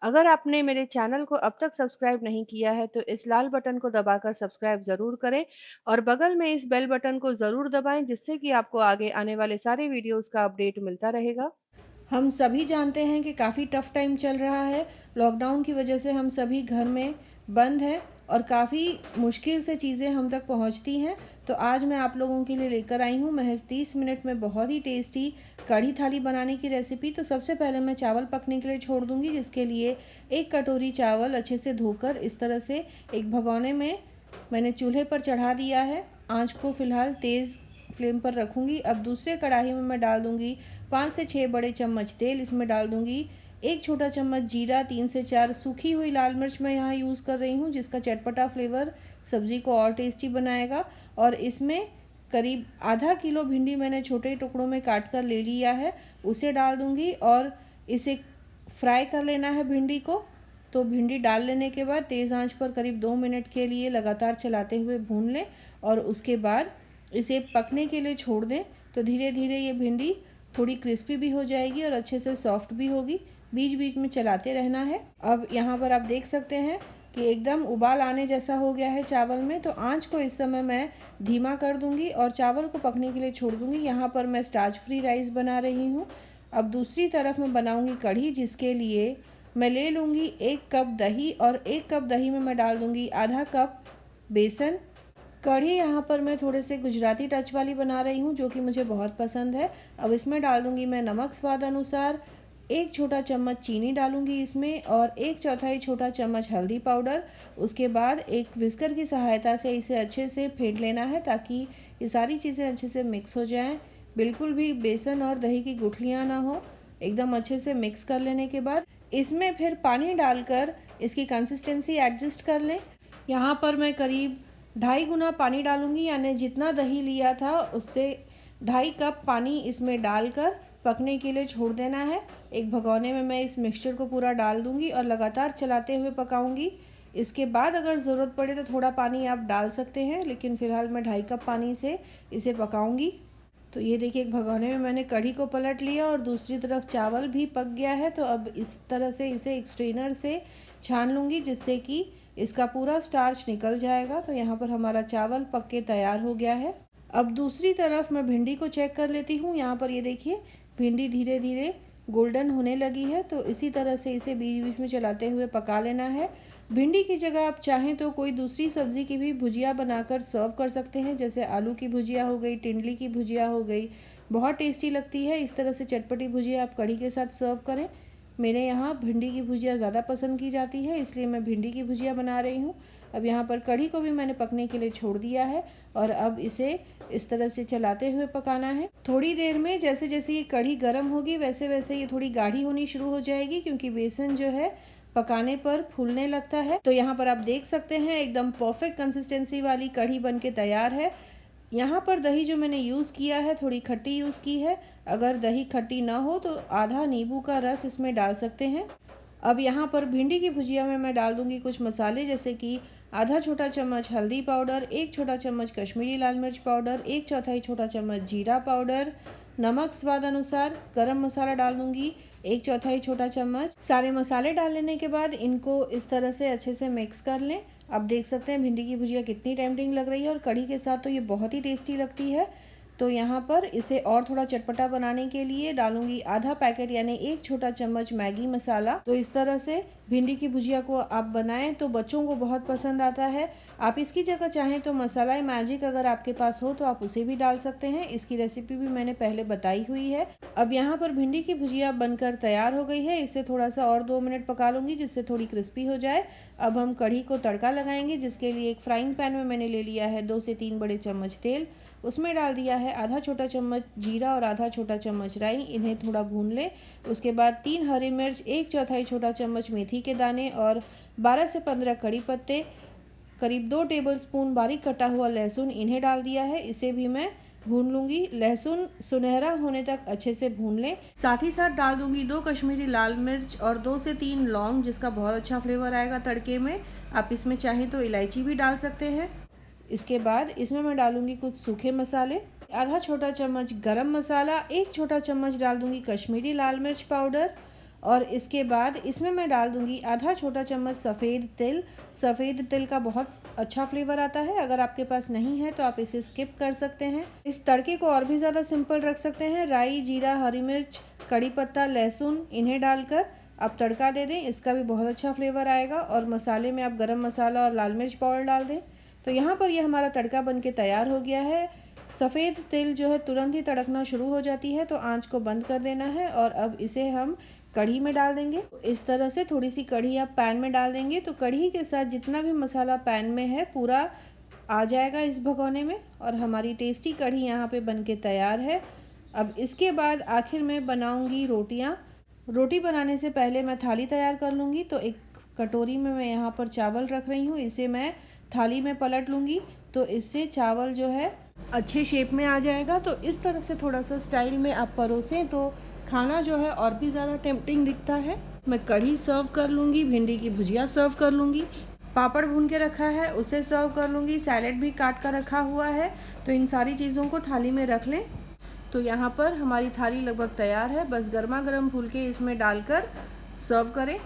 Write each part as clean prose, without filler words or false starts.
अगर आपने मेरे चैनल को अब तक सब्सक्राइब नहीं किया है तो इस लाल बटन को दबाकर सब्सक्राइब ज़रूर करें और बगल में इस बेल बटन को ज़रूर दबाएं जिससे कि आपको आगे आने वाले सारे वीडियोस का अपडेट मिलता रहेगा। हम सभी जानते हैं कि काफ़ी टफ टाइम चल रहा है। लॉकडाउन की वजह से हम सभी घर में बंद हैं और काफ़ी मुश्किल से चीज़ें हम तक पहुंचती हैं। तो आज मैं आप लोगों के लिए लेकर आई हूं महज 30 मिनट में बहुत ही टेस्टी कढ़ी थाली बनाने की रेसिपी। तो सबसे पहले मैं चावल पकने के लिए छोड़ दूंगी, जिसके लिए एक कटोरी चावल अच्छे से धोकर इस तरह से एक भगोने में मैंने चूल्हे पर चढ़ा दिया है। आँच को फ़िलहाल तेज़ फ्लेम पर रखूँगी। अब दूसरे कढ़ाई में मैं डाल दूँगी 5 से 6 बड़े चम्मच तेल। इसमें डाल दूँगी एक छोटा चम्मच जीरा, 3 से 4 सूखी हुई लाल मिर्च मैं यहाँ यूज़ कर रही हूँ, जिसका चटपटा फ्लेवर सब्ज़ी को और टेस्टी बनाएगा। और इसमें करीब आधा किलो भिंडी मैंने छोटे टुकड़ों में काट कर ले लिया है, उसे डाल दूँगी और इसे फ्राई कर लेना है भिंडी को। तो भिंडी डाल लेने के बाद तेज़ आंच पर करीब 2 मिनट के लिए लगातार चलाते हुए भून लें और उसके बाद इसे पकने के लिए छोड़ दें। तो धीरे धीरे ये भिंडी थोड़ी क्रिस्पी भी हो जाएगी और अच्छे से सॉफ्ट भी होगी। बीच बीच में चलाते रहना है। अब यहाँ पर आप देख सकते हैं कि एकदम उबाल आने जैसा हो गया है चावल में। तो आंच को इस समय मैं धीमा कर दूंगी और चावल को पकने के लिए छोड़ दूंगी। यहाँ पर मैं स्टार्च फ्री राइस बना रही हूँ। अब दूसरी तरफ मैं बनाऊंगी कढ़ी, जिसके लिए मैं ले लूँगी 1 कप दही और 1 कप दही में मैं डाल दूँगी आधा कप बेसन। कढ़ी यहाँ पर मैं थोड़े से गुजराती टच वाली बना रही हूँ, जो कि मुझे बहुत पसंद है। अब इसमें डाल दूँगी मैं नमक स्वाद अनुसार, एक छोटा चम्मच चीनी डालूँगी इसमें और 1/4 छोटा चम्मच हल्दी पाउडर। उसके बाद एक विस्कर की सहायता से इसे अच्छे से फेंट लेना है, ताकि ये सारी चीज़ें अच्छे से मिक्स हो जाएं। बिल्कुल भी बेसन और दही की गुठलियाँ ना हो। एकदम अच्छे से मिक्स कर लेने के बाद इसमें फिर पानी डालकर इसकी कंसिस्टेंसी एडजस्ट कर लें। यहाँ पर मैं करीब 2.5 गुना पानी डालूंगी, यानी जितना दही लिया था उससे 2.5 कप पानी इसमें डालकर पकने के लिए छोड़ देना है। एक भगोने में मैं इस मिक्सचर को पूरा डाल दूंगी और लगातार चलाते हुए पकाऊंगी। इसके बाद अगर ज़रूरत पड़े तो थोड़ा पानी आप डाल सकते हैं, लेकिन फ़िलहाल मैं 2.5 कप पानी से इसे पकाऊंगी। तो ये देखिए, एक भगोने में मैंने कढ़ी को पलट लिया और दूसरी तरफ चावल भी पक गया है। तो अब इस तरह से इसे एक स्ट्रेनर से छान लूँगी, जिससे कि इसका पूरा स्टार्च निकल जाएगा। तो यहाँ पर हमारा चावल पक के तैयार हो गया है। अब दूसरी तरफ मैं भिंडी को चेक कर लेती हूँ। यहाँ पर ये देखिए, भिंडी धीरे धीरे गोल्डन होने लगी है। तो इसी तरह से इसे बीच बीच में चलाते हुए पका लेना है। भिंडी की जगह आप चाहें तो कोई दूसरी सब्ज़ी की भी भुजिया बनाकर सर्व कर सकते हैं, जैसे आलू की भुजिया हो गई, टिंडली की भुजिया हो गई, बहुत टेस्टी लगती है। इस तरह से चटपटी भुजिया आप कढ़ी के साथ सर्व करें। मेरे यहाँ भिंडी की भुजिया ज़्यादा पसंद की जाती है, इसलिए मैं भिंडी की भुजिया बना रही हूँ। अब यहाँ पर कढ़ी को भी मैंने पकने के लिए छोड़ दिया है और अब इसे इस तरह से चलाते हुए पकाना है। थोड़ी देर में जैसे जैसे ये कढ़ी गर्म होगी, वैसे वैसे ये थोड़ी गाढ़ी होनी शुरू हो जाएगी, क्योंकि बेसन जो है पकाने पर फूलने लगता है। तो यहाँ पर आप देख सकते हैं एकदम परफेक्ट कंसिस्टेंसी वाली कढ़ी बनके तैयार है। यहाँ पर दही जो मैंने यूज़ किया है, थोड़ी खट्टी यूज़ की है। अगर दही खट्टी ना हो तो आधा नींबू का रस इसमें डाल सकते हैं। अब यहाँ पर भिंडी की भुजिया में मैं डाल दूँगी कुछ मसाले, जैसे कि आधा छोटा चम्मच हल्दी पाउडर, एक छोटा चम्मच कश्मीरी लाल मिर्च पाउडर, 1/4 छोटा चम्मच जीरा पाउडर, नमक स्वाद अनुसार, गरम मसाला डाल दूँगी 1/4 छोटा चम्मच। सारे मसाले डाल लेने के बाद इनको इस तरह से अच्छे से मिक्स कर लें। आप देख सकते हैं भिंडी की भुजिया कितनी टेम्पटिंग लग रही है और कढ़ी के साथ तो ये बहुत ही टेस्टी लगती है। तो यहाँ पर इसे और थोड़ा चटपटा बनाने के लिए डालूंगी आधा पैकेट यानी 1 छोटा चम्मच मैगी मसाला। तो इस तरह से भिंडी की भुजिया को आप बनाएं तो बच्चों को बहुत पसंद आता है। आप इसकी जगह चाहें तो मसाला मैजिक अगर आपके पास हो तो आप उसे भी डाल सकते हैं। इसकी रेसिपी भी मैंने पहले बताई हुई है। अब यहाँ पर भिंडी की भुजिया बनकर तैयार हो गई है। इसे थोड़ा सा और 2 मिनट पका लूँगी, जिससे थोड़ी क्रिस्पी हो जाए। अब हम कढ़ी को तड़का लगाएंगे, जिसके लिए एक फ्राइंग पैन में मैंने ले लिया है 2 से 3 बड़े चम्मच तेल। उसमें डाल दिया है आधा छोटा चम्मच जीरा और आधा छोटा चम्मच राई। इन्हें थोड़ा भून लें। उसके बाद 3 हरी मिर्च, 1/4 छोटा चम्मच मेथी के दाने और 12 से 15 कड़ी पत्ते, करीब 2 टेबलस्पून बारीक कटा हुआ लहसुन, इन्हें डाल दिया है। इसे भी मैं भून लूँगी। लहसुन सुनहरा होने तक अच्छे से भून लें। साथ ही साथ डाल दूँगी 2 कश्मीरी लाल मिर्च और 2 से 3 लौंग, जिसका बहुत अच्छा फ्लेवर आएगा तड़के में। आप इसमें चाहें तो इलायची भी डाल सकते हैं। इसके बाद इसमें मैं डालूँगी कुछ सूखे मसाले, आधा छोटा चम्मच गरम मसाला, 1 छोटा चम्मच डाल दूँगी कश्मीरी लाल मिर्च पाउडर और इसके बाद इसमें मैं डाल दूंगी आधा छोटा चम्मच सफ़ेद तिल। सफ़ेद तिल का बहुत अच्छा फ्लेवर आता है, अगर आपके पास नहीं है तो आप इसे स्किप कर सकते हैं। इस तड़के को और भी ज़्यादा सिंपल रख सकते हैं। राई, जीरा, हरी मिर्च, कड़ी पत्ता, लहसुन, इन्हें डालकर आप तड़का दे दें, इसका भी बहुत अच्छा फ्लेवर आएगा। और मसाले में आप गरम मसाला और लाल मिर्च पाउडर डाल दें। तो यहाँ पर यह हमारा तड़का बन के तैयार हो गया है। सफ़ेद तिल जो है तुरंत ही तड़कना शुरू हो जाती है, तो आंच को बंद कर देना है और अब इसे हम कढ़ी में डाल देंगे। इस तरह से थोड़ी सी कढ़ी आप पैन में डाल देंगे तो कढ़ी के साथ जितना भी मसाला पैन में है पूरा आ जाएगा इस भगोने में, और हमारी टेस्टी कढ़ी यहाँ पे बन के तैयार है। अब इसके बाद आखिर में बनाऊंगी रोटियाँ। रोटी बनाने से पहले मैं थाली तैयार कर लूँगी। तो एक कटोरी में मैं यहाँ पर चावल रख रही हूँ, इसे मैं थाली में पलट लूँगी तो इससे चावल जो है अच्छे शेप में आ जाएगा। तो इस तरह से थोड़ा सा स्टाइल में आप परोसें तो खाना जो है और भी ज़्यादा टेम्पटिंग दिखता है। मैं कढ़ी सर्व कर लूँगी, भिंडी की भुजिया सर्व कर लूँगी, पापड़ भून के रखा है उसे सर्व कर लूँगी, सैलेड भी काट कर रखा हुआ है। तो इन सारी चीज़ों को थाली में रख लें। तो यहाँ पर हमारी थाली लगभग तैयार है, बस गर्मा गर्म फुलके इसमें डालकर सर्व करें।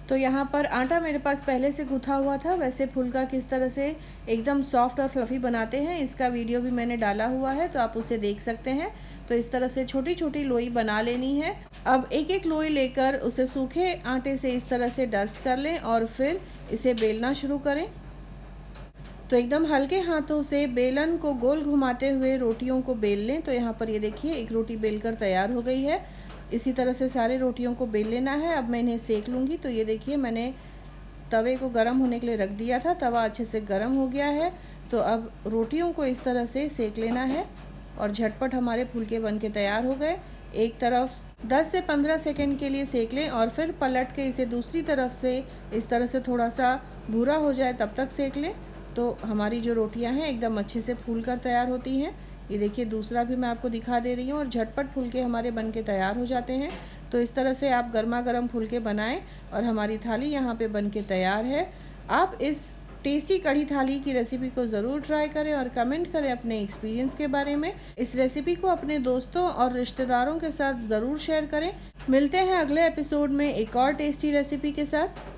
तो यहाँ पर आटा मेरे पास पहले से गूँथा हुआ था। वैसे फुलका किस तरह से एकदम सॉफ्ट और फ्लफ़ी बनाते हैं इसका वीडियो भी मैंने डाला हुआ है, तो आप उसे देख सकते हैं। तो इस तरह से छोटी छोटी लोई बना लेनी है। अब एक एक लोई लेकर उसे सूखे आटे से इस तरह से डस्ट कर लें और फिर इसे बेलना शुरू करें। तो एकदम हल्के हाथों से बेलन को गोल घुमाते हुए रोटियों को बेल लें। तो यहाँ पर ये देखिए एक रोटी बेलकर तैयार हो गई है। इसी तरह से सारे रोटियों को बेल लेना है। अब मैं इन्हें सेक लूँगी। तो ये देखिए मैंने तवे को गर्म होने के लिए रख दिया था, तवा अच्छे से गर्म हो गया है। तो अब रोटियों को इस तरह से सेक लेना है और झटपट हमारे फुलके बन के तैयार हो गए। एक तरफ 10 से 15 सेकंड के लिए सेक लें और फिर पलट के इसे दूसरी तरफ से इस तरह से थोड़ा सा भूरा हो जाए तब तक सेक लें। तो हमारी जो रोटियां हैं एकदम अच्छे से फूल कर तैयार होती हैं। ये देखिए दूसरा भी मैं आपको दिखा दे रही हूँ और झटपट फुलके हमारे बन के तैयार हो जाते हैं। तो इस तरह से आप गर्मा गर्म फुलके बनाएं और हमारी थाली यहाँ पे बन के तैयार है। आप इस टेस्टी कढ़ी थाली की रेसिपी को ज़रूर ट्राई करें और कमेंट करें अपने एक्सपीरियंस के बारे में। इस रेसिपी को अपने दोस्तों और रिश्तेदारों के साथ ज़रूर शेयर करें। मिलते हैं अगले एपिसोड में एक और टेस्टी रेसिपी के साथ।